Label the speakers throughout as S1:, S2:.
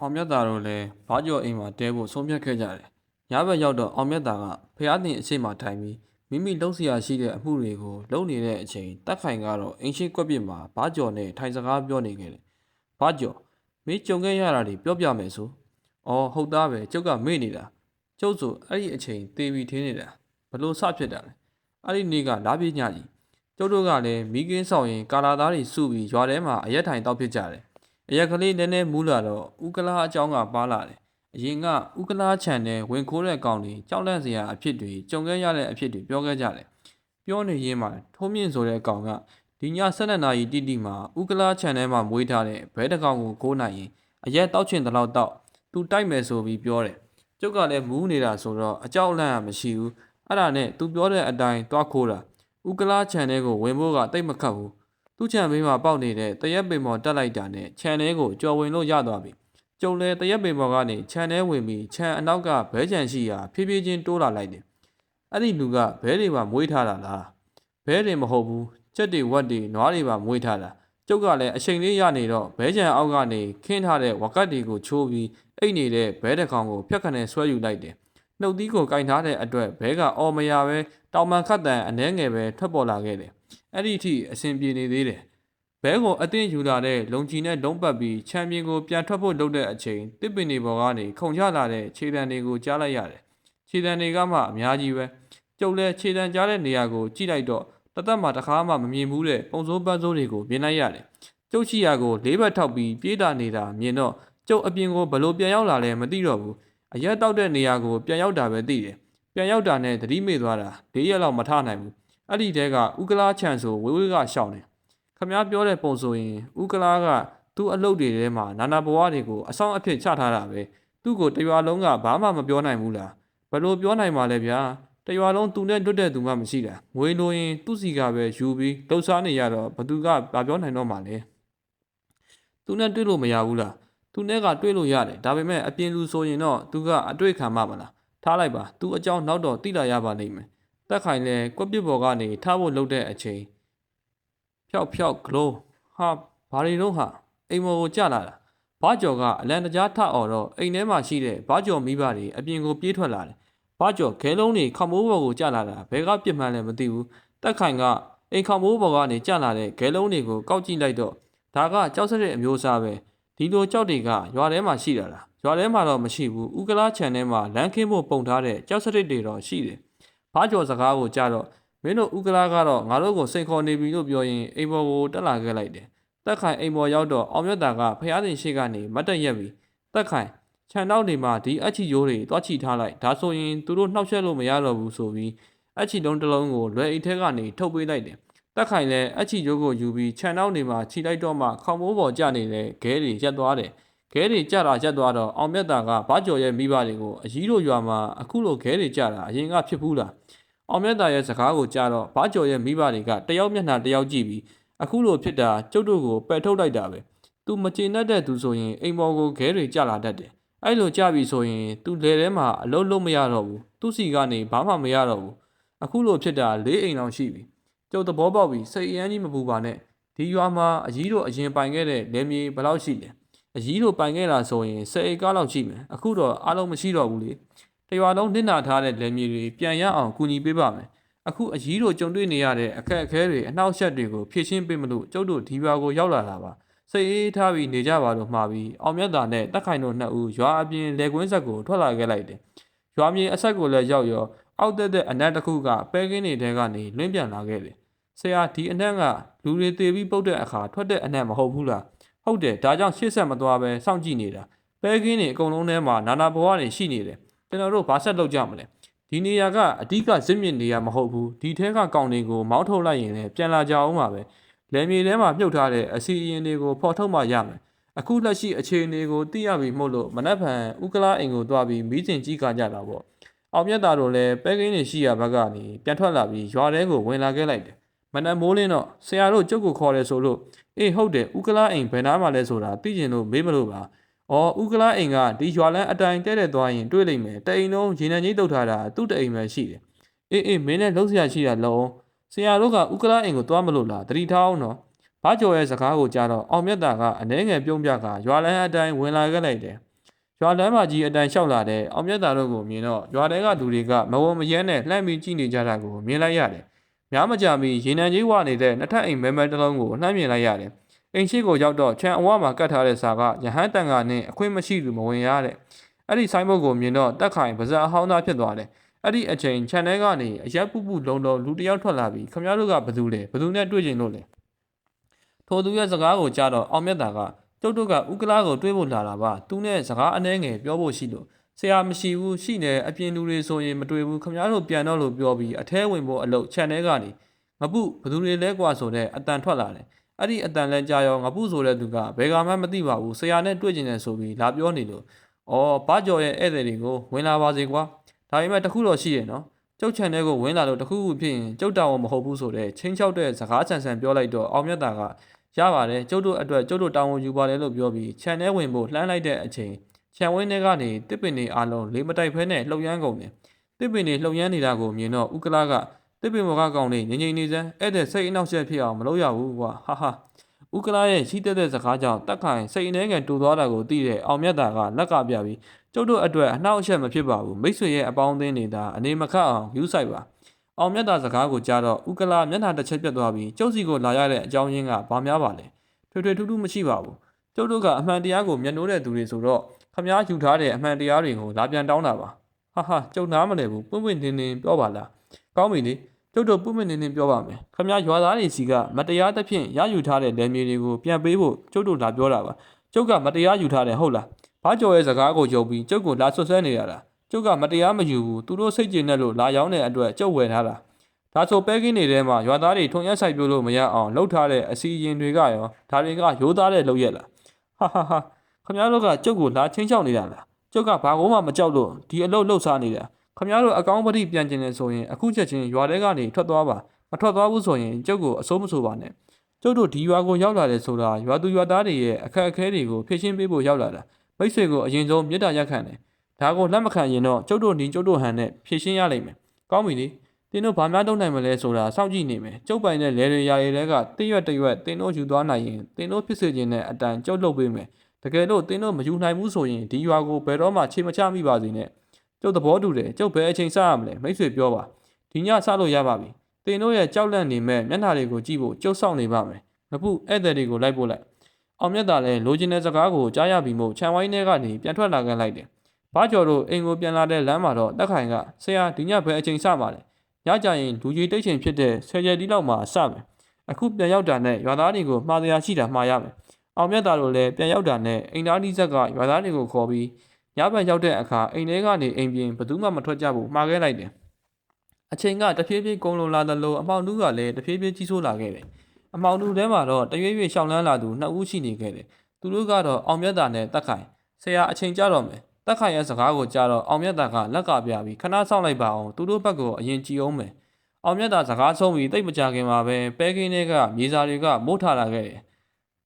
S1: အောင်မြတ်သားတို့လည်းဘားကျော်အိမ်မှာတဲဖို့ဆုံးဖြတ်ခဲ့ကြတယ်။ညဘက်ရောက်တော့အောင်မြတ်သားကဖျားတင်အရှိမထိုင်ပြီးမိမိလှုပ်ရှားရှိတဲ့အမှုတွေကိုလုပ်နေတဲ့အချိန်တက်ခိုင်ကတော့အင်းရှိကွက်ပြစ်မှာဘားကျော်နဲ့ထိုင်စကားပြောနေခဲ့တယ်။ဘားကျော်မင်းကြုံခဲ့ရတာတွေပြောပြမယ်ဆို။အော်ဟုတ်သားပဲကျုပ်ကမေ့နေတာ။ကျုပ်ဆိုအဲ့ဒီအချိန်တေးပြီးထင်းနေတာဘလို့စဖြစ်တာလဲ။အဲ့ဒီနေ့ကလာပြညကြီးကျုပ်တို့ကလည်းမိကင်းဆောင်ရင်ကာလာသားတွေစုပြီးရွာထဲမှာအရက်ထိုင်တောက်ဖြစ်ကြတယ်။အရက်ကလေးနည်းနည်းမူးလာတော့ဥကလာအကြောင်းကပါလာတယ်။အရင်ကဥကလာခြံနဲ့ဝင်ခိုးတဲ့ကောင်တွေကြောက်လန့်စရာအဖြစ်တွေကြုံခဲ့ရတဲ့အဖြစ်တွေပြောခဲ့ကြတယ်။ပြောနေရင်းမှာထုံးမြင့်ဆိုတဲ့ကောင်ကဒီည12နာရီတိတိမှာဥကလာခြံထဲမှာမွေးထားတဲ့ဘဲတကောင်ကိုကိုးနိုင်ရင်အရက်တောက်ချင်တဲ့လောက်တောက်သူတိုက်မယ်ဆိုပြီးပြောတယ်။ကျုပ်ကလည်းမူးနေတာဆိုတော့အကြောက်လန့်ရမရှိဘူး။အဲ့ဒါနဲ့သူပြောတဲ့အတိုင်းတွားခိုးတာဥကလာခြံထဲကိုဝင်ဖို့ကတိတ်မခတ်ဘူး။သူ့ခြံဘေးမှာပေါက်နေတဲ့တရက်ပင်ပေါ်တက်လိုက်တာနဲ့ခြံထဲကိုကြော်ဝင်လို့ရသွားပြီ။ကျုံလဲတရက်ပင်ပေါ်ကနေခြံထဲဝင်ပြီးခြံအနောက်ကဘဲခြံရှိရာဖြည်းဖြည်းချင်းတိုးလာလိုက်တယ်။အဲ့ဒီလူကဘဲတွေပါမွေးထားတာလား။ဘဲတွေမဟုတ်ဘူး။ကြက်တွေဝက်တွေနွားတွေပါမွေးထားတာ။ကျုပ်ကလည်းအချိန်လေးရနေတော့ဘဲခြံအောက်ကနေခင်းထားတဲ့ဝကတ်တွေကိုချိုးပြီးအိတ်နေတဲ့ဘဲတစ်ကောင်ကိုဖြတ်ခနဲ့ဆွဲယူလိုက်တယ်။နှုတ်သီးကိုကင်ထားတဲ့အတွက်ဘဲကအော်မရပဲတောင်ပန်ခတ်တန်အနှဲငယ်ပဲထွက်ပေါ်လာခဲ့တယ်။အဲ့ဒီအထိအဆင်ပြေနေသေးတယ်။ဘဲကိုအသင်းယူလာတဲ့လုံချီနဲ့လုံးပတ်ပြီးချန်ပီယံကိုပြန်ထွက်ဖို့လုပ်တဲ့အချိန်တစ်ပင်တွေပေါ်ကနေခုန်ချလာတဲ့ခြေတံတွေကိုကြားလိုက်ရတယ်။ခြေတံတွေကမှအများကြီးပဲ။ကျုပ်လည်းခြေတံကြားတဲ့နေရာကိုကြည့်လိုက်တော့တသက်မှတစ်ခါမှမမြင်ဘူးတဲ့ပုံစိုးပန်းစိုးတွေကိုမြင်လိုက်ရတယ်။ကျုပ်ရှိရာကိုလေးဘက်ထောက်ပြီးပြေးတာနေတာမြင်တော့ကျုပ်အပြင်ကိုဘလို့ပြန်ရောက်လာလဲမသိတော့ဘူး။အရက်တောက်တဲ့နေရာကိုပြန်ရောက်တာပဲသိတယ်။ပြန်ရောက်တာနဲ့သတိမေ့သွားတာ၄ရက်လောက်မထနိုင်ဘူး။အဲ့ဒီတဲကဥကလာချန်ဆိုဝေးဝေးကရှောင်းတယ်။ခမားပြောတဲ့ပုံဆိုရင်ဥကလာကသူ့အလုပ်တွေထဲမှာနာနာဘဝတွေကိုအဆောင်အဖြစ်ချထားတာပဲသူ့ကိုတရွာလုံးကဘာမှမပြောနိုင်ဘူးလားဘလို့ပြောနိုင်မှာလဲဗျာတရွာလုံးသူနဲ့တွတ်တဲ့သူမှမရှိတာငွေလိုရင်သူ့စီကပဲယူပြီးလှုပ်ရှားနေရတော့ဘသူကဘာပြောနိုင်တော့မှာလဲသူနဲ့တွေ့လို့မရဘူးလားသူနဲ့ကတွေ့လို့ရတယ်ဒါပေမဲ့အပြင်လူဆိုရင်တော့သူကအတွေ့ခံမှာမလားထားလိုက်ပါသူအကြောင်းနောက်တော့သိလာရပါလိမ့်မယ်တက်ခိုင်လဲကွက်ပစ်ပေါ်ကနေထားဖို့လုပ်တဲ့အချိန်ဖျောက်ဖျောက်ကလိုးဟာဘာတွေတော့ဟာအိမ်မော်ကိုကြလာတာဘာကျော်ကအလံတကြားထအော်တော့အိမ်ထဲမှာရှိတဲ့ဘာကျော်မိဘတွေအပြင်ကိုပြေးထွက်လာတယ်ဘာကျော်ခဲလုံးတွေခမိုးဘော်ကိုကြလာတာဘဲကပြစ်မှန်းလည်းမသိဘူးတက်ခိုင်ကအိမ်ခမိုးဘော်ကနေကြလာတဲ့ခဲလုံးတွေကိုကောက်ကြည့်လိုက်တော့ဒါကကြောက်စတဲ့အမျိုးအစားပဲဒီလိုကြောက်တွေကရွာထဲမှာရှိတာလားရွာထဲမှာတော့မရှိဘူးဥကလာခြံထဲမှာလမ်းခင်းဖို့ပုံထားတဲ့ကြောက်စတဲ့တွေတော့ရှိတယ်ဘာကျော်စကားကိုကြတော့မင်းတို့ဥကလာကတော့ငါတို့ကိုစိန်ခေါ်နေပြီလို့ပြောရင်အိမ်ပေါ်ကိုတက်လာခဲ့လိုက်တယ်တက်ခိုင်အိမ်ပေါ်ရောက်တော့အောင်မြတ်တာကဖျားတင်ရှိကနေမတ်တက်ရက်ပြီးတက်ခိုင်ခြံနောက်တွေမှာဒီအချီရိုးတွေတွားချီထားလိုက်ဒါဆိုရင်သူတို့နှောက်ယှက်လို့မရတော့ဘူးဆိုပြီးအချီလုံးတစ်လုံးကိုလွယ်အိတ်ထဲကနေထုတ်ပေးလိုက်တယ်တက်ခိုင်လည်းအချီရိုးကိုယူပြီးခြံနောက်တွေမှာခြိလိုက်တော့မှခေါင်းမိုးပေါ်ကျနေတဲ့ခဲတွေရက်သွားတယ်ခဲတွေကြတာရက်သွားတော့အောင်မြတ်တာကဘာကျော်ရဲ့မိဘတွေကိုအကြီးတို့ရွာမှာအခုလိုခဲတွေကြတာအရင်ကဖြစ်ဘူးလားအောင်မြတ်တာရဲ့စကားကိုကြားတော့ဘာကျော်ရဲ့မိဘတွေကတယောက်မျက်နှာတယောက်ကြည့်ပြီးအခုလိုဖြစ်တာကျုပ်တို့ကိုပယ်ထုတ်လိုက်တာပဲသူမကျေနပ်တဲ့သူဆိုရင်အိမ်ပေါ်ကိုခဲတွေကြလာတတ်တယ်အဲ့လိုကြပြီဆိုရင်သူလေထဲမှာအလုံးလုံးမရတော့ဘူးသူ့စီကနေဘာမှမရတော့ဘူးအခုလိုဖြစ်တာ၄အိမ်လောက်ရှိပြီကျုပ်သဘောပေါက်ပြီးစိတ်အရမ်းကြီးမပူပါနဲ့ဒီရွာမှာအကြီးတို့အရင်ပိုင်ခဲ့တဲ့လယ်မြေဘယ်လောက်ရှိလဲအကြီးတို့ပိုင်ခဲ့တာဆိုရင်10ဧကလောက်ရှိမယ်အခုတော့အားလုံးမရှိတော့ဘူးလေတရွာလုံးနစ်နာထားတဲ့လယ်မြေတွေပြန်ရအောင်ကူညီပေးပါမယ်အခုအကြီးတို့ကြုံတွေ့နေရတဲ့အခက်အခဲတွေအနှောက်အယှက်တွေကိုဖြည့်ရှင်းပေးမလို့ကျုပ်တို့ဒီဘွာကိုရောက်လာတာပါစိတ်အေးထားပြီးနေကြပါလို့မှာပြီးအောင်မြတ်တာနဲ့တက်ခိုင်တို့နှစ်ဦးရွာအပြင်လေကွင်းဆက်ကိုထွက်လာခဲ့လိုက်တယ်ရွာမြေအဆက်ကိုလည်းရောက်ရောအောက်တက်တဲ့အနက်တစ်ခုကပဲကင်းတွေထဲကနေလွင့်ပြန်လာခဲ့တယ်ဆရာဒီအနက်ကလူတွေတေပြီးပုတ်တဲ့အခါထွက်တဲ့အနက်မဟုတ်ဘူးလားဟုတ်တယ်ဒါကြောင့်ရှေ့ဆက်မသွားပဲစောင့်ကြည့်နေတာပဲကင်းတွေအကုန်လုံးထဲမှာနာနာဘဝတွေရှိနေတယ်ကျွန်တော်တို့ဘာဆက်လုပ်ကြမလဲဒီနေရာကအဓိကဇစ်မြင့်နေရမဟုတ်ဘူးဒီထဲကကောင်တွေကိုမောင်းထုတ်လိုက်ရင်လည်းပြန်လာကြအောင်ပါပဲလယ်မြေထဲမှာမြုပ်ထားတဲ့အစီအရင်တွေကိုဖော်ထုတ်မှရမယ်အခုလက်ရှိအခြေအနေကိုသိရပြီမို့လို့မနက်ဖြန်ဥကလာအိမ်ကိုတွားပြီးမီးစင်ကြီးကကြတာပေါ့အောင်မြတ်တာတို့လည်းပဲကင်းတွေရှိရာဘက်ကနေပြန်ထွက်လာပြီးရွာထဲကိုဝင်လာခဲ့လိုက်တယ်မနက်မိုးလင်းတော့ဆရာတို့ကျုပ်ကိုခေါ်တယ်ဆိုလို့အေးဟုတ်တယ်ဥကလာအိမ်ဘယ်နားမှာလဲဆိုတာသိကျင်လို့မေးမလို့ပါအော်ဥကလာအိမ်ကဒီရွာလန်းအတိုင်းတဲတဲ့သွားရင်တွေ့လိမ့်မယ်တအိမ်လုံးရေနံကြီးတုတ်ထားတာသူ့တအိမ်ပဲရှိတယ်အေးမင်းနဲ့လှုပ်ရှားရှိတာလုံးဆရာတို့ကဥကလာအိမ်ကိုသွားမလို့လားတတိထားအောင်နော်ဘာကျော်ရဲ့စကားကိုကြားတော့အောင်မြတ်တာကအနှဲငယ်ပြုံးပြကရွာလန်းအတိုင်းဝင်လာခဲ့လိုက်တယ် ရွာလမ်းမကြီးအတန်လျှောက်လာတဲ့အောင်မြတ်တာတို့ကိုမြင်တော့ရွာထဲကလူတွေကမဝမရဲနဲ့လှမ်းပြီးကြည့်နေကြတာကိုမြင်လိုက်ရတယ်။များမကြမီရေနံကြီးဝနေတဲ့နှစ်ထပ်အိမ်မဲမဲတစ်လုံးကိုလှမ်းမြင်လိုက်ရတယ်။အိမ်ရှိကိုရောက်တော့ခြံအဝမှာကတ်ထားတဲ့စာကရဟန်းတန်ကနဲ့အခွင့်မရှိသူမဝင်ရတဲ့။အဲ့ဒီဆိုင်ဘုတ်ကိုမြင်တော့တက်ခိုင်ပါဇက်အဟောင်းသားဖြစ်သွားတယ်။အဲ့ဒီအချိန်ခြံထဲကနေအရက်ပူပူလုံးလုံးလူတယောက်ထွက်လာပြီးခမရတို့ကဘသူလဲဘသူနဲ့တွေ့ကျင်လို့လဲ။ထိုသူရဲ့စကားကိုကြားတော့အောင်မြတ်တာကကျုပ်တို့ကဥက္ကလာကိုတွေးဖို့လာတာပါသူနဲ့စကားအနှဲငယ်ပြောဖို့ရှိလို့ဆရာမရှိဘူးရှိနေအပြင်လူတွေဆိုရင်မတွေ့ဘူးခမရတို့ပြန်တော့လို့ပြောပြီးအထဲဝင်ဖို့အလုပ်ခြံထဲကနေငပုဘသူတွေလဲကွာဆိုတဲ့အတန်ထွက်လာတယ်အဲ့ဒီအတန်လဲကြာရောငပုဆိုတဲ့သူကဘယ်ကမှမသိပါဘူးဆရာနဲ့တွေ့ကျင်တယ်ဆိုပြီးလာပြောနေလို့ဘာကြော်ရဲ့ဧည့်သည်တွေကိုဝင်လာပါစေကွာဒါပေမဲ့တခုတော့ရှိရဲ့နော်ကျုပ်ခြံထဲကိုဝင်လာလို့တခုခုဖြစ်ရင်ကျုပ်တောင်မဟုတ်ဘူးဆိုတဲ့ချင်းချောက်တဲ့စကားဆန်ဆန်ပြောလိုက်တော့အောင်မြတ်တာကရပါတယ်ကျုပ်တို့အတွက်ကျုပ်တို့တောင်းဝန်ယူပါတယ်လို့ပြောပြီးခြံထဲဝင်ဖို့လှမ်းလိုက်တဲ့အချိန်ခြံဝင်းထဲကနေတစ်ပင်တွေအားလုံးလေးမတိုက်ဖဲနဲ့လှုပ်ရမ်းကုန်တယ်တစ်ပင်တွေလှုပ်ရမ်းနေတာကိုမြင်တော့ဥက္ကလာကတစ်ပင်ဘောကကောင်လေးငြိမ်နေစမ်းအဲ့တဲ့စိတ်အနှောက်အယှက်ဖြစ်အောင်မလုပ်ရဘူးကွာဟာဟာဥက္ကလာရဲ့ရှိတဲ့စကားကြောင့်တက်ခိုင်စိတ်အနေငယ်တူသွားတာကိုသိတဲ့အောင်မြတ်တာကလက်ကပြပြီးကျုပ်တို့အတွက်အနှောက်အယှက်မဖြစ်ပါဘူးမိတ်ဆွေရဲ့အပေါင်းအသင်းနေတာအနေမခတ်အောင်ယူဆိုင်ပါအောင်မြတ်တာစကားကိုကြားတော့ဥက္ကလာမျက်နှာတစ်ချက်ပြတ်သွားပြီးကျုပ်စီကိုလာရတဲ့အကြောင်းရင်းကဘာများပါလဲထွေထွေထူးထူးမရှိပါဘူးကျုပ်တို့ကအမှန်တရားကိုမျက်နှိုးတဲ့သူတွေဆိုတော့ခမားယူထားတဲ့အမှန်တရားတွေကိုလာပြန်တောင်းတာပါဟာဟာကျုပ်နားမလဲဘူးပွင့်ပွင့်တင်းတင်းပြောပါလားကောင်းပြီလေကျုပ်တို့ပွင့်ပွင့်တင်းတင်းပြောပါမယ်ခမားရွာသားတွေစီကမတရားသဖြင့်ရယူထားတဲ့လယ်မြေတွေကိုပြန်ပေးဖို့ကျုပ်တို့လာပြောတာပါကျုပ်ကမတရားယူထားတယ်ဟုတ်လားဘာကြော်ရဲ့စကားကိုယုံပြီးကျုပ်ကိုလာဆွဆွဲနေရတာကျုပ်ကမတရားမယူဘူးသူတို့စိတ်ကြည်နဲ့လို့လာရောက်တဲ့အတွက်ကျုပ်ဝယ်ထားတာဒါဆိုပဲကင်းနေတဲ့မှာရွာသားတွေထုံရက်ဆိုင်ပြလို့မရအောင်လှုပ်ထားတဲ့အစီအရင်တွေကရောဒါတွေကရိုးသားတဲ့လှုပ်ရက်လားဟာဟာဟာခမရတို့ကကျုပ်ကိုလာချင်းချောက်နေတာလားကျုပ်ကဘာကိုမှမကြောက်လို့ဒီအလုပ်လှုပ်ရှားနေတာခမရတို့အကောင်းပတိပြန်ကျင်နေဆိုရင်အခုချက်ချင်းရွာထဲကနေထွက်သွားပါမထွက်သွားဘူးဆိုရင်ကျုပ်ကိုအစိုးမဆိုပါနဲ့ကျုပ်တို့ဒီရွာကိုရောက်လာတယ်ဆိုတာရွာသူရွာသားတွေရဲ့အခက်အခဲတွေကိုဖြေရှင်းပေးဖို့ရောက်လာတာမိတ်ဆွေကိုအရင်ဆုံးမေတ္တာရက်ခံတယ်ဒါကိုလက်မခံရင်တော့ကျုပ်တို့ညီကျုပ်တို့ဟန်နဲ့ဖြေရှင်းရလိမ့်မယ်ကောင်းပြီလေတင်းတို့ဘာများလုပ်နိုင်မလဲဆိုတာစောင့်ကြည့်နေမယ်ကျုပ်ပိုင်တဲ့လဲတွေရာတွေတွေကတရွက်တရွက်တင်းတို့ယူသွားနိုင်ရင်တင်းတို့ဖြစ်စေခြင်းနဲ့အတန်ကျုပ်လုပ်ပေးမယ်တကယ်လို့တင်းတို့မယူနိုင်ဘူးဆိုရင်ဒီရွာကိုဘယ်တော့မှခြေမချမိပါစေနဲ့ကျုပ်သဘောတူတယ်ကျုပ်ဘယ်အချိန်စရမလဲမိတ်ဆွေပြောပါဒီညစလို့ရပါပြီတင်းတို့ရဲ့ကြောက်လန့်နေမဲ့မျက်နှာတွေကိုကြည့်ဖို့ကျုပ်စောင့်နေပါမယ်ငပုဧည့်သည်တွေကိုလိုက်ပို့လိုက်အောင်မြတ်တာလည်းလိုချင်တဲ့စကားကိုကြားရပြီးမို့ခြံဝိုင်းထဲကနေပြန်ထွက်လာခဲ့လိုက်တယ်ဘာကျော်တို့အိမ်ကိုပြန်လာတဲ့လမ်းမှာတော့တက်ခိုင်ကဆရာဒီညဘယ်အချိန်စမှာလဲညကြရင်လူကြီးတိတ်ချိန်ဖြစ်တဲ့ဆယ်ရက်ဒီလောက်မှာစမယ်အခုပြန်ရောက်တာနဲ့ရွာသားတွေကိုမှားတရားရှိတာမှားရမယ်အောင်မြတ်တာတို့လည်းပြန်ရောက်တာနဲ့အိမ်သားဒီဇက်ကရွာသားတွေကိုခေါ်ပြီးညဘက်ရောက်တဲ့အခါအိမ်ထဲကနေအိမ်ပြင်ဘယ်သူမှမထွက်ကြဘူးမှားခဲ့လိုက်တယ်အချိန်ကတဖြည်းဖြည်းကုန်းလုံလာသလိုအမောင်နူးကလည်းတဖြည်းဖြည်းကြီးဆိုးလာခဲ့တယ်အမောင်နူးထဲမှာတော့တရွေ့ရွေ့ရှောင်းလန်းလာသူနှစ်ဦးရှိနေခဲ့တယ်သူတို့ကတော့အောင်မြတ်တာနဲ့တက်ခိုင်ဆရာအချိန်ကြတော့မယ်တက်ခိုင်ရဲ့စကားကိုကြားတော့အောင်မြတ်တာကလက်ကပြပြီးခဏဆောင်လိုက်ပါအောင်သူတို့ဘက်ကအရင်ကြည့်အောင်မယ်အောင်မြတ်တာစကားဆုံးပြီးတိတ်မကြခင်မှာပဲကင်းတွေကမြေစာတွေကမိုးထလာခဲ့တယ်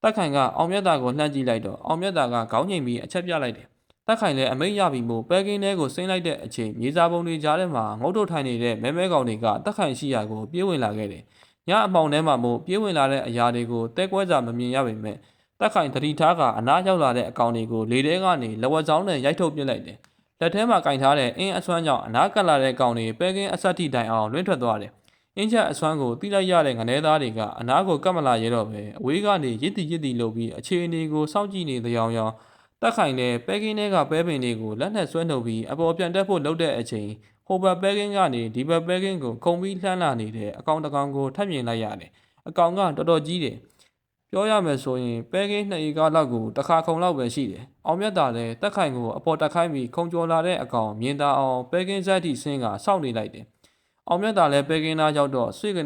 S1: တက်ခိုင်ကအောင်မြတ်တာကိုလှမ်းကြည့်လိုက်တော့အောင်မြတ်တာကခေါင်းငိမ်ပြီးအချက်ပြလိုက်တယ်တက်ခိုင်လည်းအမိတ်ရပြီးမို့ကင်းတွေကိုဆင်းလိုက်တဲ့အချိန်မြေစာပုံတွေကြားထဲမှာငုတ်တုတ်ထိုင်နေတဲ့မဲကောင်တွေကတက်ခိုင်ရှိရာကိုပြေးဝင်လာခဲ့တယ်ညအမောင်ထဲမှာမို့ပြေးဝင်လာတဲ့အရာတွေကိုတဲကွဲစာမမြင်ရပေမဲ့တက်ခိုင်သတိထားကအနားရောက်လာတဲ့အကောင်တွေကိုလေထဲကနေလဝက်ဆောင်နဲ့ရိုက်ထုတ်ပစ်လိုက်တယ်လက်ထဲမှာကင်ထားတဲ့အင်းအစွမ်းကြောင့်အနားကပ်လာတဲ့ကောင်တွေကင်းအဆက်ထိတိုင်အောင်လွင့်ထွက်သွားတယ်အင်းချက်အစွမ်းကိုတိလိုက်ရတဲ့ငနဲသားတွေကအနားကိုကပ်မလာရတော့ပဲအဝေးကနေရစ်တီလုပ်ပြီးအခြေအနေကိုစောင့်ကြည့်နေတဲ့အကြောင်းတက်ခိုင်နဲ့ကင်းတွေကပဲပင်တွေကိုလက်နဲ့ဆွဲနှုတ်ပြီးအပေါ်ပြန်တက်ဖို့လုပ်တဲ့အချိန်ဟိုဘက်ကင်းကနေဒီဘက်ကင်းကိုခုံပြီးလှမ်းလာနေတဲ့အကောင်တကောင်ကိုထပ်မြင်လိုက်ရတယ်အကောင်ကတော်တော်ကြီးတယ်ပြောရမယ်ဆိုရင်ကင်း2ဧကလောက်ကိုတစ်ခါခုံလောက်ပဲရှိတယ်အောင်မြတ်တာလည်းတက်ခိုင်ကိုအပေါ်တက်ခိုင်းပြီးခုံကျော်လာတဲ့အကောင်မြင်သာအောင်ကင်းဇက်တီဆင်းကစောင့်နေလိုက်တယ်အောင်မြတ်တာလည်းကင်းသားရောက်တော့ဆွေက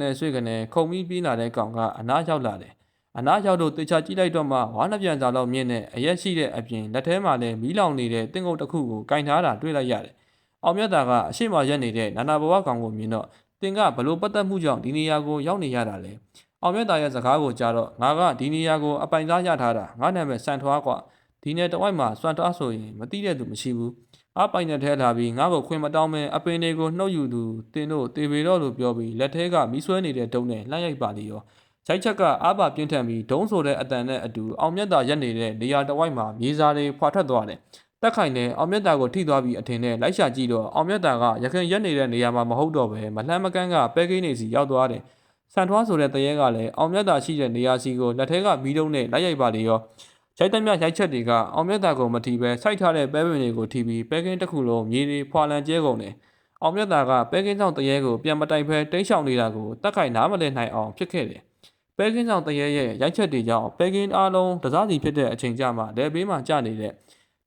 S1: နေခုံပြီးပြေးလာတဲ့ကောင်ကအနားရောက်လာတယ်အနားရောက်တော့တေချာကြည့်လိုက်တော့မှဝါးနှပြန်စာလောက်မြင့်တဲ့အရက်ရှိတဲ့အပြင်လက်ထဲမှာလည်းမီးလောင်နေတဲ့တင်းကုတ်တစ်ခုကိုကင်ထားတာတွေ့လိုက်ရတယ်အောင်မြတ်တာကအရှိမရက်နေတဲ့နာနာဘဝကောင်ကိုမြင်တော့တင်ကဘလို့ပတ်သက်မှုကြောင့်ဒီနေရာကိုရောက်နေရတာလေအောင်မြတ်တာရဲ့စကားကိုကြားတော့ငါကဒီနေရာကိုအပိုင်သားရထားတာငါနာမည်စံထွားကွာဒီနယ်တဝိုက်မှာစွန့်ထွားဆိုရင်မသိတဲ့သူမရှိဘူးအပိုင်နဲ့ထဲလာပြီးငါ့ကိုခွင့်မတောင်းမဲအပင်တွေကိုနှုတ်ယူသူတင်းတို့တေပေတော့လို့ပြောပြီးလက်ထဲကမီးဆွဲနေတဲ့တုံးနဲ့လှမ်းရိုက်ပါလေရောဂျိုက်ချက်ကအားပါပြင်းထန်ပြီးဒုံးဆိုတဲ့အတန်နဲ့အတူအောင်မြတ်တာရက်နေတဲ့နေရာတဝိုက်မှာမြေစာတွေဖွာထွက်သွားတယ် တက်ခိုင်နဲ့အောင်မြတ်တာကိုထိသွားပြီးအထင်နဲ့လိုက်ရှာကြည့်တော့အောင်မြတ်တာကရခိုင်ရက်နေတဲ့နေရာမှာမဟုတ်တော့ပဲမလှမ်းမကန်းကပဲကင်းနေစီရောက်သွားတယ်။စံထွားဆိုတဲ့တရေကလည်းအောင်မြတ်တာရှိတဲ့နေရာစီကိုလက်ထဲကမီးတုံးနဲ့လိုက်ရိုက်ပါလေရော။ရိုက်တမျှရိုက်ချက်တွေကအောင်မြတ်တာကိုမထီပဲစိုက်ထားတဲ့ပဲပင်တွေကိုထီပြီးပဲကင်းတစ်ခုလုံးမြေတွေဖွာလန်ကျဲကုန်တယ်။အောင်မြတ်တာကပဲကင်းဆောင်တရေကိုပြန်မတိုင်ဖဲတိတ်ရှောင်နေတာကိုတက်ခိုင်နားမလည်နိုင်အောင်ဖြစ်ခဲ့တယ်။ပဲကင်းဆောင်တရေရဲ့ရိုက်ချက်တွေကြောင့်ပဲကင်းအားလုံးတစားစီဖြစ်တဲ့အချိန်ကြမှာလက်ဘေးမှာကျနေတဲ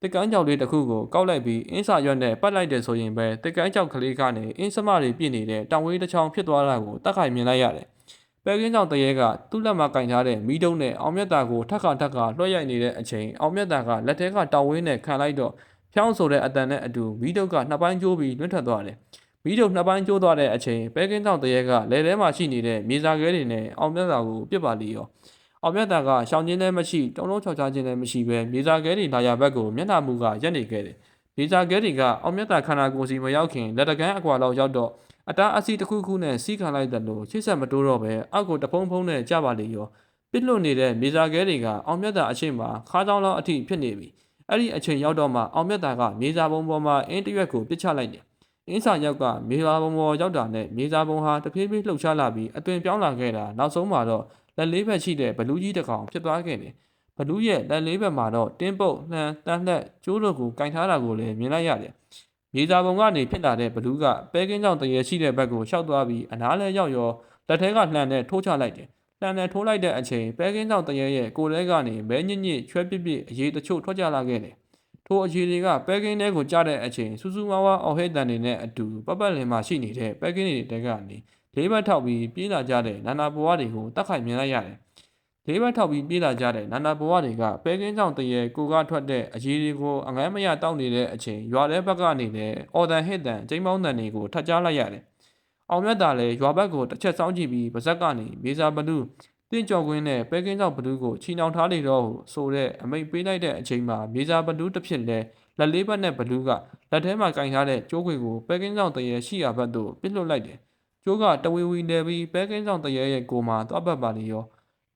S1: ့တစ်ကန်းကြောက်လေးတစ်ခုကိုကောက်လိုက်ပြီးအင်းစာရွက်နဲ့ပတ်လိုက်တယ်ဆိုရင်ပဲတစ်ကန်းကြောက်ကလေးကနေအင်းစမတွေပြည့်နေတဲ့တောင်ဝေးတစ်ချောင်းဖြစ်သွားတာကိုတက်ခိုင်မြင်လိုက်ရတယ်။ပဲကင်းကြောက်တရေကသူ့လက်မှာကင်ထားတဲ့မီးတုံးနဲ့အောင်မြတ်တာကိုထပ်ခါလွှတ်ရိုက်နေတဲ့အချိန်အောင်မြတ်တာကလက်ထဲကတောင်ဝေးနဲ့ခံလိုက်တော့ဖြောင်းဆိုတဲ့အတန်နဲ့အတူမီးတုံးကနှစ်ပိုင်းကျိုးပြီးလွင့်ထွက်သွားတယ်။မီးတုံးနှစ်ပိုင်းကျိုးသွားတဲ့အချိန်ပဲကင်းကြောက်တရေကလယ်ထဲမှာရှိနေတဲ့မြေစာခဲတွေနဲ့အောင်မြတ်တာကိုပြစ်ပါလိရော။အောင်မြတ်တာကရှောင်းခြင်းလည်းမရှိတုံးလုံးချောက်ချခြင်းလည်းမရှိပဲမြေစာခဲတွေလာရဘက်ကိုမျက်နှာမူကရက်နေခဲ့တယ်။မြေစာခဲတွေကအောင်မြတ်တာခန္ဓာကိုယ်စီမရောက်ခင်လက်တကန်းအကွာလောက်ရောက်တော့အတားအဆီးတစ်ခုခုနဲ့စီးခံလိုက်တယ်လို့ရှေ့ဆက်မတိုးတော့ပဲအောက်ကိုတဖုံဖုံနဲ့ကြပါလေရောပစ်လွတ်နေတဲ့မြေစာခဲတွေကအောင်မြတ်တာအချိန်မှာခါးချောင်းလောက်အထိဖြစ်နေပြီ။အဲ့ဒီအချိန်ရောက်တော့မှအောင်မြတ်တာကမြေစာပုံပေါ်မှာအင်းတရွက်ကိုပစ်ချလိုက်တယ်။အင်းစာရောက်ကမြေစာပုံပေါ်ရောက်တာနဲ့မြေစာပုံဟာတဖြည်းဖြည်းလှုပ်ရှားလာပြီးအသွင်ပြောင်းလာခဲ့တာနောက်ဆုံးမှာတော့လက်လေးဘက်ရှိတဲ့ဘလူးကြီးတစ်ကောင်ဖြစ်သွားခဲ့တယ်။ဘလူးရဲ့လက်လေးဘက်မှာတော့တင်းပုတ်လှန်တန်းလက်ကျိုးတို့ကိုကင်ထားတာကိုလည်းမြင်လိုက်ရတယ်။မြေစာပုံကနေဖြစ်လာတဲ့ဘလူးကပဲကင်းကြောင်တရေရှိတဲ့ဘက်ကိုရှောက်သွားပြီးအနားလဲရောက်ရောလက်ထဲကလှန်နဲ့ထိုးချလိုက်တယ်။လှန်နဲ့ထိုးလိုက်တဲ့အချိန်ပဲကင်းကြောင်တရေရဲ့ကိုယ်ထဲကနေမဲညစ်ညစ်ချွဲပစ်အရေးတချို့ထွက်ကြလာခဲ့တယ်။ထိုအရေးတွေကပဲကင်းထဲကိုကြားတဲ့အချိန်စူးစူးဝါးဝါအော်ဟဲတန်တွေနဲ့အတူပပလင်မှာရှိနေတဲ့ပဲကင်းတွေတဲကနေလေးဘက်ထောက်ပြီးပြေးလာကြတဲ့နာနာဘဝတွေကိုတက်ခိုင်မြင်လိုက်ရတယ်။လေးဘက်ထောက်ပြီးပြေးလာကြတဲ့နာနာဘဝတွေကပဲကင်းကြောင်တရေကိုကထွက်တဲ့အရေးတွေကိုအငမ်းမရတောက်နေတဲ့အချိန်ရွာထဲဘက်ကနေလည်းအော်တန်ဟစ်တန်ကျိန်းပေါင်းတန်တွေကိုထပ်ကြားလိုက်ရတယ်။အောင်မြတ်တာလည်းရွာဘက်ကိုတစ်ချက်စောင်းကြည့်ပြီးပါဇက်ကနေမေစာဘလူးတင့်ကြော်ကွင်းနဲ့ပဲကင်းကြောင်ဘလူးကိုချီနှောင်ထားလေတော့ဆိုတဲ့အမိတ်ပေးလိုက်တဲ့အချိန်မှာမေစာဘလူးတစ်ဖြစ်လဲလက်လေးဘက်နဲ့ဘလူးကလက်ထဲမှာကင်ထားတဲ့ကျိုးခွေကိုပဲကင်းကြောင်တရေရှိရာဘက်သို့ပစ်လွတ်လိုက်တယ်။ကျိုးကတဝီဝီနေပြီးပဲကင်းကြောင်တရေရဲ့ကိုမှာသွားပတ်ပါလေရေ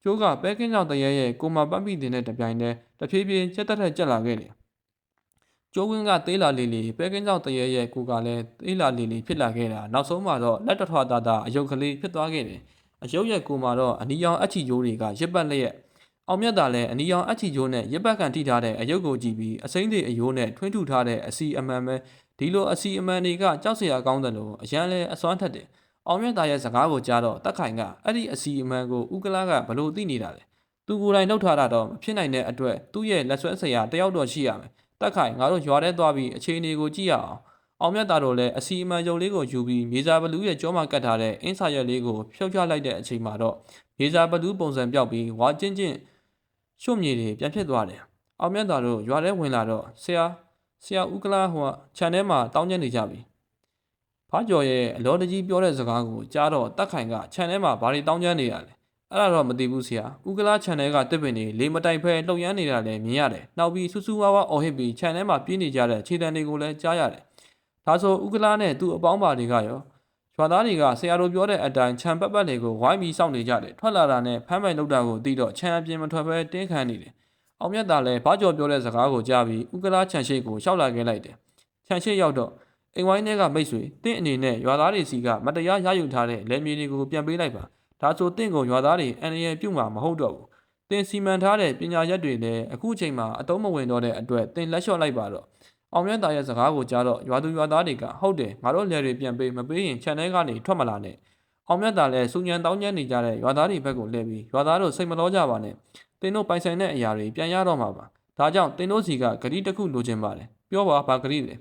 S1: ာကျိုးကပဲကင်းကြောင်တရေရဲ့ကိုမှာပတ်မိတင်တဲ့တပြိုင်တည်းတဖြည်းဖြည်းချက်တက်ကျက်လာခဲ့တယ်။ကျိုးဝင်းကသေးလာလေပဲကင်းကြောင်တရေရဲ့ကိုကလည်းသေးလာလေဖြစ်လာခဲ့တာနောက်ဆုံးမှာတော့လက်တထွာတာတာအယုတ်ကလေးဖြစ်သွားခဲ့တယ်။အယုတ်ရဲ့ကိုမှာတော့အနီရောင်အချီကျိုးတွေကရစ်ပတ်လျက်အောင်မြတ်တာလည်းအနီရောင်အချီကျိုးနဲ့ရစ်ပတ်ကန်ထိထားတဲ့အယုတ်ကိုကြည့်ပြီးအစိမ့်တွေအယိုးနဲ့ထွင်းထူထားတဲ့အစီအမှန်ပဲဒီလိုအစီအမှန်တွေကကြောက်စရာကောင်းတယ်လို့အရန်လဲအစွမ်းထက်တယ်အောင်မြတ်သားရဲ့စကားကိုကြားတော့တက်ခိုင်ကအဲ့ဒီအစီအမှန်ကိုဥကလာကဘလို့သိနေတာလဲသူကိုယ်တိုင်နှုတ်ထားတာတော့မဖြစ်နိုင်တဲ့အတွက်သူ့ရဲ့လက်ဆွဲဆရာတယောက်တော့ရှိရမယ်တက်ခိုင်ငါတို့ရွာထဲသွားပြီးအခြေအနေကိုကြည့်ရအောင်မြတ်သားတို့လည်းအစီအမှန်ယုံလေးကိုယူပြီးမြေစာဘလူးရဲ့ကြောမှာကတ်ထားတဲ့အင်းစာရွက်လေးကိုဖြုတ်ချလိုက်တဲ့အချိန်မှာတော့မြေစာဘလူးပုံစံပြောက်ပြီးဝါကျင်းရွှွမြေတွေပြန်ဖြစ်သွားတယ်အောင်မြတ်သားတို့ရွာထဲဝင်လာတော့ဆရာဦးကလာဟိုခြံထဲမှာတောင်းကျနေကြပြီဖားကျော်ရဲ့အလောတကြီးပြောတဲ့စကားကိုကြားတော့တက်ခိုင်ကခြံထဲမှာဘာတွေတောင်းကျနေရလဲအဲ့ဒါတော့မသိဘူးဆရာဦးကလာခြံထဲကတစ်ပင်တွေလေမတိုင်ဖဲလှုပ်ရမ်းနေတာလည်းမြင်ရတယ်နောက်ပြီးစူးစူးဝါးဝါအော်ဟစ်ပြီးခြံထဲမှာပြင်းနေကြတဲ့ခြေတံတွေကိုလည်းကြားရတယ်ဒါဆိုဦးကလာနဲ့သူ့အပေါင်းပါတွေကရောရွာသားတွေကဆရာတို့ပြောတဲ့အတိုင်းခြံပတ်ပတ်တွေကိုဝိုင်းပြီးစောင့်နေကြတယ်ထွက်လာတာနဲ့ဖမ်းပိုင်လောက်တာကိုသိတော့ခြံအပြင်မထွက်ဘဲတင်းခန်းနေတယ်အောင်မြတ်သားလည်းဘာကြော်ပြောတဲ့စကားကိုကြားပြီးဥက္ကလာခြံရှိကိုရှောက်လာခဲ့လိုက်တယ်ခြံရှိရောက်တော့အိမ်ဝိုင်းထဲကမိတ်ဆွေတင့်အနေနဲ့ရွာသားတွေစီကမတရားရယူထားတဲ့လယ်မြေတွေကိုပြန်ပေးလိုက်ပါဒါဆိုတင့်ကိုရွာသားတွေအန်ရယ်ပြုတ်မှာမဟုတ်တော့ဘူးတင်စီမံထားတဲ့ပညာရက်တွေလည်းအခုချိန်မှာအတုံးမဝင်တော့တဲ့အတွက်တင်လက်လျှော့လိုက်ပါတော့အောင်မြတ်သားရဲ့စကားကိုကြားတော့ရွာသူရွာသားတွေကဟုတ်တယ်ငါတို့လယ်တွေပြန်ပေးမပေးရင်ခြံထဲကနေထွက်မလာနဲ့အောင်မြတ်သားလည်းစူညံတောင်းကျမ်းနေကြတဲ့ရွာသားတွေဘက်ကိုလှည့်ပြီးရွာသားတို့စိတ်မလောကြပါနဲ့တင်တို့ပိုင်ဆိုင်တဲ့အရာတွေပြန်ရတော့မှာပါဒါကြောင့်တင်တို့စီကဂရီတစ်ခုလိုချင်ပါတယ်ပြောပါဘာဂရီလဲ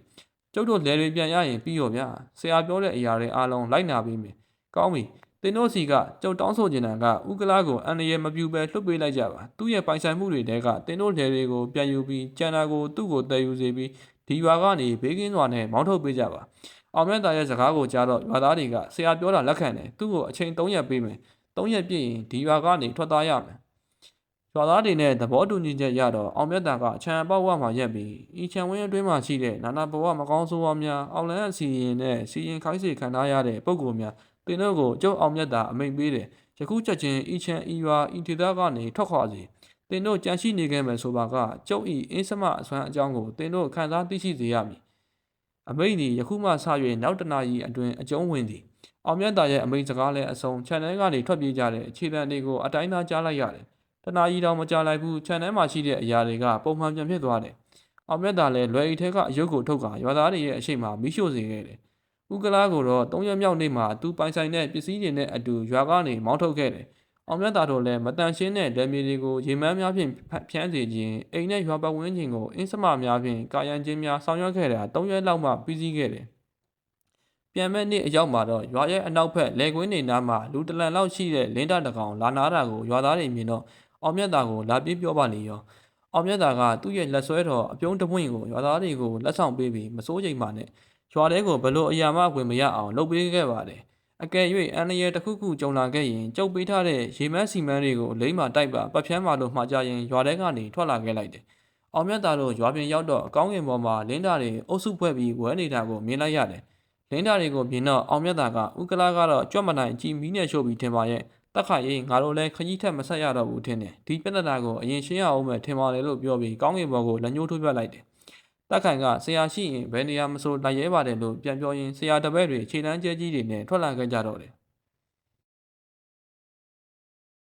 S1: ကျုပ်တို့လယ်တွေပြန်ရရင်ပြီးရောဗျာဆရာပြောတဲ့အရာတွေအားလုံးလိုက်နာပြီးမယ်ကောင်းပြီတင်တို့စီကကျုပ်တောင်းဆိုချင်တာကဥကလာကိုအန်ရယ်မပြူပဲလှုပ်ပေးလိုက်ကြပါသူ့ရဲ့ပိုင်ဆိုင်မှုတွေတဲကတင်တို့လယ်တွေကိုပြန်ယူပြီးကျန်တာကိုသူ့ကိုတည်ယူစေပြီးဒီရွာကနေဘေးကင်းစွာနဲ့မောင်းထုတ်ပေးကြပါအောင်မြတ်သားရဲ့စကားကိုကြားတော့ရွာသားတွေကဆရာပြောတာလက်ခံတယ်သူ့ကိုအချိန်3ရက်ပေးမယ်3ရက်ပြည့်ရင်ဒီရွာကနေထွက်သွားရမယ်ရွာသားတွေနဲ့သဘောတူညီချက်ရတော့အောင်မြတ်တာကခြံပေါက်ဝမှာရက်ပြီးဤခြံဝင်းအတွင်းမှာရှိတဲ့နာနာဘဝမကောင်းဆိုးဝါးများအောင်လန်းအစီရင်နဲ့စီရင်ခိုင်းစေခံထားရတဲ့ပုံကိုများတင်တို့ကိုကျုပ်အောင်မြတ်တာအမိန်ပေးတယ်ယခုချက်ချင်းဤခြံဤရွာဤဒေသကနေထွက်ခွာစေ တင်တို့ကြံရှိနေခဲ့မယ်ဆိုပါကကျုပ်ဤအင်းစမအစွမ်းအကြောင်းကိုတင်တို့ခံစားသိရှိစေရမည်အမိန်သည်ယခုမှစ၍နောက်တနာရီအတွင်းအကျုံးဝင်သည်အောင်မြတ်သားရဲ့အမိန်စကားလည်းအဆုံးခြံထဲကနေထွက်ပြေးကြတဲ့အခြေခံတွေကိုအတိုင်းသားကြားလိုက်ရတယ်တနာရီတောင်မကြာလိုက်ဘူးခြံထဲမှာရှိတဲ့အရာတွေကပုံမှန်ပြန်ဖြစ်သွားတယ်အောင်မြတ်သားလည်းလွယ်အိတ်ထဲကအယုတ်ကိုထုတ်ကာရွာသားတွေရဲ့အရှိန်မှာမိရှို့စေခဲ့တယ်ဦးကလားကိုတော့၃ရက်မြောက်နေ့မှာသူပိုင်ဆိုင်တဲ့ပစ္စည်းတွေနဲ့အတူရွာကနေမောင်းထုတ်ခဲ့တယ်အောင်မြတ်သားတို့လည်းမတန်ရှင်းတဲ့လက်မြေတွေကိုရေမန်းများဖြင့်ဖြန်းစေခြင်းအိမ်နဲ့ရွာပတ်ဝန်းကျင်ကိုအင်းစမများဖြင့်ကာယံခြင်းများဆောင်ရွက်ခဲ့တာ၃ရက်လောက်မှပြီးစီးခဲ့တယ်။ပြန်မဲ့နေ့အရောက်မှာတော့ရွာရဲ့အနောက်ဘက်လယ်ကွင်းနေနားမှာလူတလန်လောက်ရှိတဲ့လင်းတတကောင်လာနာတာကိုရွာသားတွေမြင်တော့အောင်မြတ်သားကိုလာပြေးပြောပါလေရော။အောင်မြတ်သားကသူ့ရဲ့လက်ဆွဲတော်အပြုံးတပွင့်ကိုရွာသားတွေကိုလက်ဆောင်ပေးပြီးမစိုးချိန်မှနဲ့ရွာထဲကိုဘလို့အရာမှဝင်မရအောင်လုပ်ပေးခဲ့ပါတယ်။အကယ်၍အန်ရရဲ့တစ်ခုခုကြုံလာခဲ့ရင်ကျုပ်ပေးထားတဲ့ရေမန်းစီမန်းတွေကိုလိမ့်မာတိုက်ပါပတ်ဖြန်းပါလို့မှားကြရင်ရွာထဲကနေထွက်လာခဲ့လိုက်တယ်။အောင်မြတ်သားတို့ရွာပြင်ရောက်တော့အကောင်းငင်ပေါ်မှာလင်းတာတွေအုပ်စုဖွဲ့ပြီးဝဲနေတာကိုမြင်လိုက်ရတယ်။လင်းတာတွေကိုမြင်တော့အောင်မြတ်သားကဥကလာကတော့ကြွတ်မနိုင်ကြည်မီးနဲ့ရှို့ပြီးထင်ပါရဲ့တက်ခါရေးငါတို့လည်းခကြီးထက်မဆက်ရတော့ဘူးထင်တယ်။ဒီပြဿနာကိုအရင်ရှင်းရအောင်ပဲထင်ပါလေလို့ပြောပြီးကောင်းငင်ပေါ်ကိုလက်ညှိုးထိုးပြလိုက်တယ်။တက်ခိုင်ကဆရာရှိရင်ဘယ်နေရာမဆိုလိုက်ရဲပါတယ်လို့ပြန်ပြောရင်းဆရာတပည့်တွေခြေတန်းကျဲကြီးတွေနဲ့ထွက်လာခဲ့ကြတော့တယ်။